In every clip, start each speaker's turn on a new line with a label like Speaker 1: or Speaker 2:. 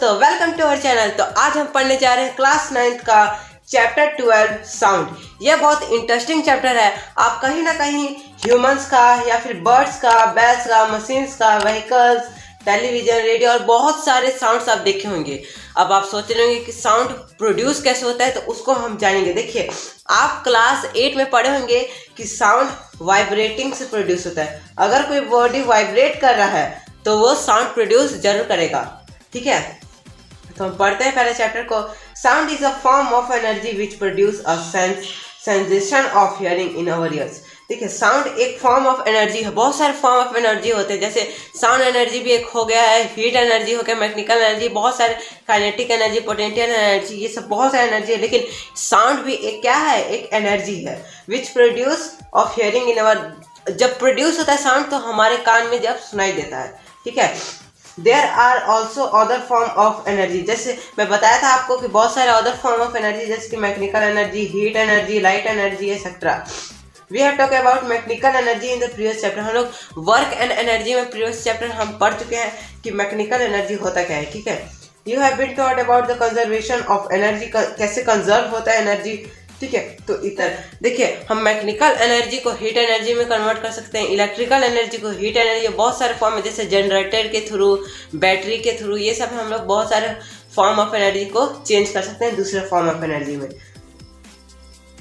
Speaker 1: दोस्तों, welcome to our channel. तो आज हम पढ़ने जा रहे हैं क्लास 9th का चैप्टर 12 साउंड। यह बहुत इंटरेस्टिंग चैप्टर है। आप कहीं ना कहीं ह्यूमंस का या फिर बर्ड्स का, बैल्स का, मशीन्स का, व्हीकल्स, टेलीविजन, रेडियो और बहुत सारे साउंड्स आप देखे होंगे। अब आप सोच रहे होंगे कि साउंड प्रोड्यूस कैसे होता है, तो उसको हम जानेंगे। देखिए, आप क्लास 8 में पढ़े होंगे कि साउंड वाइब्रेटिंग से प्रोड्यूस होता है। अगर कोई बॉडी वाइब्रेट कर रहा है तो वो साउंड प्रोड्यूस जरूर करेगा। ठीक है, तो हम पढ़ते हैं पहले चैप्टर को। Sound is a form of energy which produce a sensation of hearing in our ears. देखिए, साउंड एक फॉर्म ऑफ एनर्जी है। बहुत सारे फॉर्म ऑफ एनर्जी होते हैं, जैसे साउंड एनर्जी भी एक हो गया है, हीट एनर्जी हो गया, मैकेनिकल एनर्जी, बहुत सारे काइनेटिक एनर्जी, पोटेंशियल एनर्जी, ये सब बहुत सारी एनर्जी है। लेकिन साउंड भी एक क्या है, एक एनर्जी है which produce of hearing in our. जब प्रोड्यूस होता है साउंड तो हमारे कान में जब सुनाई देता है। ठीक है, there are also other form of energy. जैसे मैं बताया था आपको कि बहुत सारे अदर फॉर्म ऑफ एनर्जी, जैसे कि mechanical energy, heat energy, light energy, etcetera. We have talk about mechanical energy in the previous chapter. हम लोग वर्क एंड एनर्जी में प्रीवियस चैप्टर हम पढ़ चुके हैं कि मैकेनिकल एनर्जी होता क्या है। ठीक है, you have been taught about the conservation of energy, कैसे कंजर्व होता है एनर्जी। ठीक है, तो इधर देखिए, हम मैकेनिकल एनर्जी को हीट एनर्जी में कन्वर्ट कर सकते हैं, इलेक्ट्रिकल एनर्जी को हीट एनर्जी, बहुत सारे फॉर्म है, जैसे जनरेटर के थ्रू, बैटरी के थ्रू, ये सब हम लोग बहुत सारे फॉर्म ऑफ एनर्जी को चेंज कर सकते हैं दूसरे फॉर्म ऑफ एनर्जी में।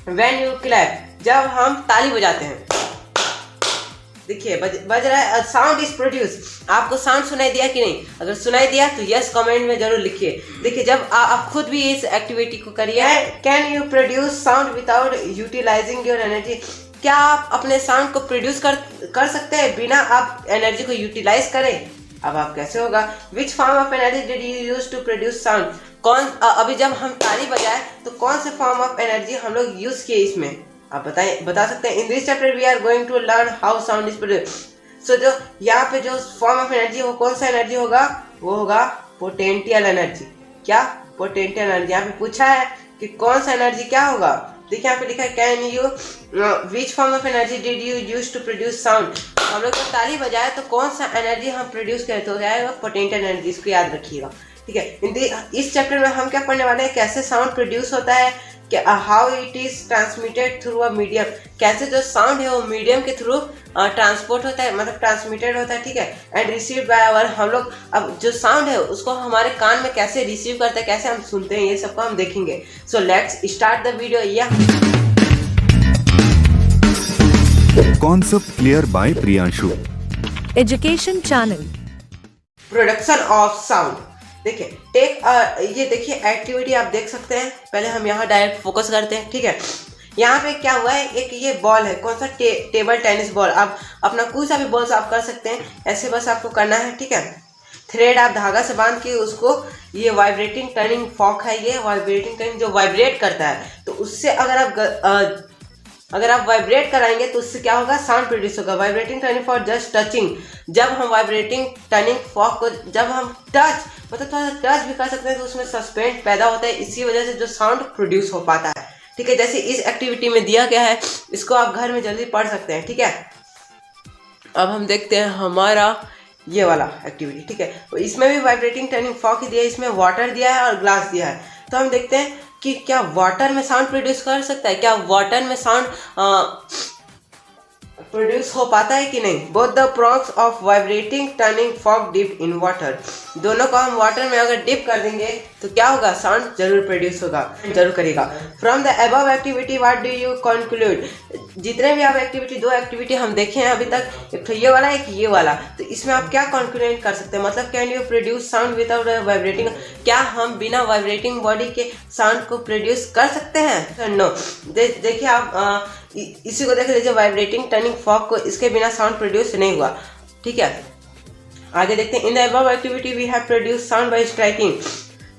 Speaker 1: व्हेन यू क्लैप, जब हम ताली बजाते हैं, देखिए बज रहा है, साउंड इज प्रोड्यूस। आपको साउंड सुनाई दिया कि नहीं? अगर सुनाई दिया तो यस कमेंट में जरूर लिखिए। देखिए, जब आप खुद भी इस एक्टिविटी को करिए। Can you produce sound without utilising your energy. क्या आप अपने साउंड को प्रोड्यूस कर सकते हैं बिना आप एनर्जी को यूटिलाइज करें? अब आप कैसे होगा? Which form of energy did you use to produce sound. कौन अभी जब हम ताली बजाए तो कौन से फॉर्म ऑफ एनर्जी हम लोग यूज किए इसमें, आप बता सकते हैं। In this chapter we are going to learn how sound is produce. So जो यहाँ पे जो फॉर्म ऑफ एनर्जी वो कौन सा एनर्जी होगा? वो होगा पोटेंशियल एनर्जी। क्या? Potential energy. यहाँ पे पूछा है कि कौन सा एनर्जी क्या होगा। देखिए, यहाँ पे लिखा है can you which form of energy did you use to produce sound. हम लोग जब ताली बजाए तो कौन सा एनर्जी हम प्रोड्यूस करें, तो क्या है? Potential energy. इसको याद रखिएगा। ठीक है, इस चैप्टर में हम क्या पढ़ने वाले हैं, कैसे साउंड प्रोड्यूस होता है, how it is transmitted through a medium. कैसे जो साउंड है वो मीडियम के थ्रू ट्रांसपोर्ट होता है, मतलब ट्रांसमिटेड होता है। ठीक है, एंड रिसीव बाय आवर। हम लोग अब जो साउंड है उसको हमारे कान में कैसे रिसीव करते हैं, कैसे हम सुनते हैं, ये सबको हम देखेंगे। So let's start the video. या
Speaker 2: concept clear by Priyanshu,
Speaker 3: education channel.
Speaker 1: Production of sound. देखिए, ये देखिए एक्टिविटी आप देख सकते हैं। पहले हम यहाँ डायरेक्ट फोकस करते हैं। ठीक है, यहाँ पे क्या हुआ है, एक ये बॉल है, कौन सा टेबल टेनिस बॉल। आप अपना कोई सा भी बॉल आप कर सकते हैं, ऐसे बस आपको करना है। ठीक है, थ्रेड आप धागा से बांध के उसको, ये वाइब्रेटिंग टर्निंग फॉक है, ये वाइब्रेटिंग टर्निंग जो वाइब्रेट करता है, तो उससे अगर आप वाइब्रेट कराएंगे तो उससे क्या होगा, साउंड प्रोड्यूस होगा। Vibrating turning for just touching. जब हम वाइब्रेटिंग टर्निंग फॉक को जब हम टच, मतलब थोड़ा सा टच भी कर सकते हैं, तो उसमें सस्पेंड पैदा होता है, इसी वजह से जो साउंड प्रोड्यूस हो पाता है। ठीक है, जैसे इस एक्टिविटी में दिया गया है, इसको आप घर में जल्दी पढ़ सकते हैं। ठीक है, अब हम देखते हैं हमारा ये वाला एक्टिविटी। ठीक है, तो इसमें भी वाइब्रेटिंग टर्निंग फॉक ही दिया है, इसमें वाटर दिया है और ग्लास दिया है। तो हम देखते हैं कि क्या वाटर में साउंड प्रोड्यूस कर सकता है, क्या वाटर में साउंड प्रोड्यूस हो पाता है कि नहीं। Both the prongs of vibrating tuning fork dip in water. दोनों को हम वाटर में अगर डिप कर देंगे तो क्या होगा, साउंड जरूर प्रोड्यूस होगा, जरूर करेगा। From the above activity what do you conclude. जितने भी आप एक्टिविटी, दो एक्टिविटी हम देखे हैं अभी तक, एक तो ये वाला, एक ये वाला, तो इसमें आप क्या कंक्लूड कर सकते हैं, मतलब can you produce sound without vibrating. क्या हम बिना वाइब्रेटिंग बॉडी के साउंड को प्रोड्यूस कर सकते हैं? नो। देखिए, आप इसी को देख लीजिए, वाइब्रेटिंग टर्निंग फॉक को, इसके बिना साउंड प्रोड्यूस नहीं हुआ। ठीक है, आगे देखते हैं। In the above activity we have produce sound by striking.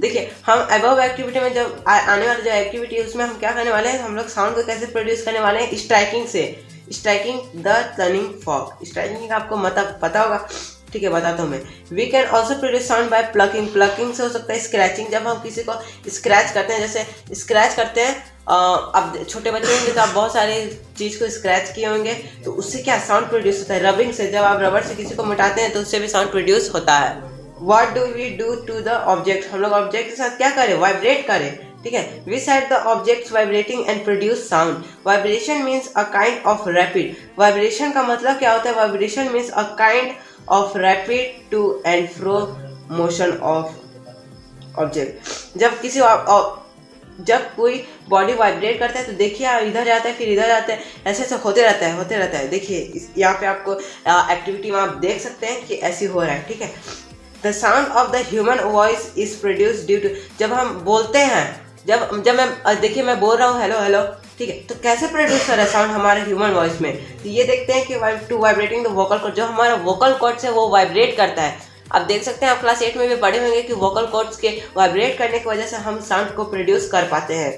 Speaker 1: देखिए, हम अबव एक्टिविटी में जब आने वाली जो एक्टिविटी है उसमें हम क्या करने वाले हैं, हम लोग साउंड को कैसे प्रोड्यूस करने वाले हैं, स्ट्राइकिंग से। Striking the tuning fork. Striking का आपको मतलब पता होगा। ठीक है, बताता हूँ मैं। We can also produce sound by plucking. Plucking से हो सकता है स्क्रैचिंग। जब हम किसी को स्क्रैच करते हैं, जैसे स्क्रैच करते हैं, अब छोटे बच्चे होंगे तो आप बहुत सारे चीज़ को स्क्रैच किए होंगे, तो उससे क्या साउंड प्रोड्यूस होता है। रबिंग से, जब आप रबर से किसी को मिटाते हैं तो उससे भी साउंड प्रोड्यूस होता है। What do we do to the object, हम लोग ऑब्जेक्ट के साथ क्या करें, वाइब्रेट करें, ठीक है। We set the objects vibrating and produce sound. Vibration means a kind of rapid, vibration का मतलब क्या होता है, vibration means a kind of rapid to and fro motion of object. जब कोई बॉडी वाइब्रेट करता है तो देखिए इधर जाता है फिर इधर जाता है, ऐसे ऐसे होते रहता है। देखिए यहाँ पे आपको एक्टिविटी में आप देख सकते हैं कि ऐसी हो रहा है, ठीक है। The sound of the human voice is produce due to, जब हम बोलते हैं, जब मैं देखिए मैं बोल रहा हूँ हेलो हेलो, ठीक है, तो कैसे प्रोड्यूस कर रहा है साउंड हमारे ह्यूमन वॉइस में, तो ये देखते हैं कि to vibrating the vocal cord, जो हमारा वोकल कॉर्ड है वो वाइब्रेट करता है। आप देख सकते हैं, आप क्लास 8 में भी पढ़े होंगे कि वोकल कॉर्ड्स के वाइब्रेट करने की वजह से हम साउंड को प्रोड्यूस कर पाते हैं।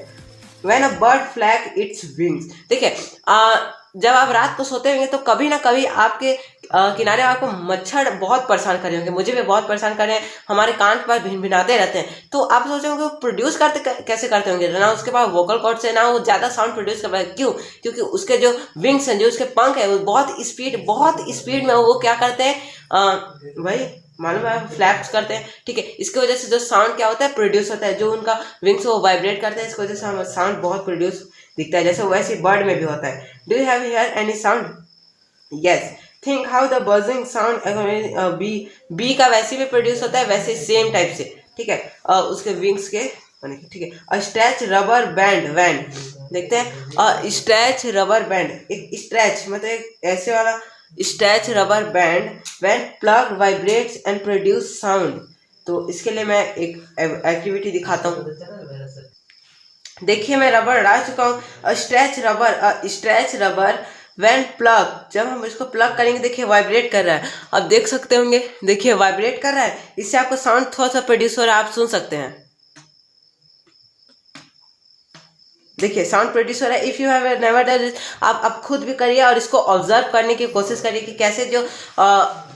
Speaker 1: When a bird flags its wings, देखिए जब आप रात को सोते होंगे तो कभी ना कभी आपके किनारे आपको मच्छर बहुत परेशान कर रहे होंगे, मुझे भी बहुत परेशान कर रहे हैं, हमारे कान पर भिनभिनाते रहते हैं। तो आप सोचे होंगे वो प्रोड्यूस कैसे करते होंगे, ना उसके पास वोकल कॉर्ड से, ना वो ज़्यादा साउंड प्रोड्यूस कर पाए। क्यों? क्योंकि उसके जो विंग्स हैं, जो उसके पंख है, वो बहुत स्पीड में वो क्या करते हैं, वही मालूम है, फ्लैप्स करते हैं, ठीक है। इसकी वजह से जो साउंड क्या होता है, प्रोड्यूस होता है, जो उनका विंग्स वो वाइब्रेट करते हैं, इसकी वजह से हमें साउंड बहुत प्रोड्यूस दिखता है, जैसे वैसे बर्ड में भी होता है। Do you have hear any sound? Yes, think how the buzzing sound, bee का वैसे भी प्रोड्यूस होता है, वैसे सेम टाइप से, ठीक है, उसके विंग्स के, ठीक है। अ स्ट्रेच रबर बैंड, देखते हैं, स्ट्रेच रबर बैंड, एक स्ट्रेच मतलब एक ऐसे वाला stretch rubber band when plug vibrates and produce sound. तो इसके लिए मैं एक एक्टिविटी दिखाता हूँ। देखिए मैं रबर डाल चुका हूँ। स्ट्रेच रबर व्हेन प्लग, जब हम इसको प्लग करेंगे देखिए वाइब्रेट कर रहा है, अब देख सकते होंगे, देखिए वाइब्रेट कर रहा है, इससे आपको साउंड थोड़ा सा प्रोड्यूस हो रहा है, आप सुन सकते हैं। देखिए साउंड प्रोड्यूस हो रहा है। If you have never done this, आप खुद भी करिए और इसको ऑब्जर्व करने की कोशिश करिए कि कैसे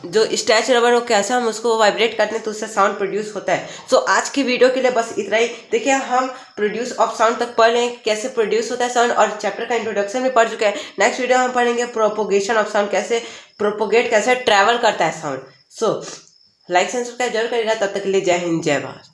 Speaker 1: जो स्ट्रेच रबर हो कैसे हम उसको वाइब्रेट करते हैं तो उससे साउंड प्रोड्यूस होता है। सो आज की वीडियो के लिए बस इतना ही। देखिए हम प्रोड्यूस ऑफ साउंड तक पढ़ लें, कैसे प्रोड्यूस होता है साउंड, और चैप्टर का इंट्रोडक्शन भी पढ़ चुके हैं। नेक्स्ट वीडियो हम पढ़ेंगे प्रोपोगेशन ऑफ साउंड, कैसे प्रोपोगेट, कैसे ट्रैवल करता है sound. So like and subscribe जरूर करिएगा। तब तक के लिए जय हिंद, जय भारत।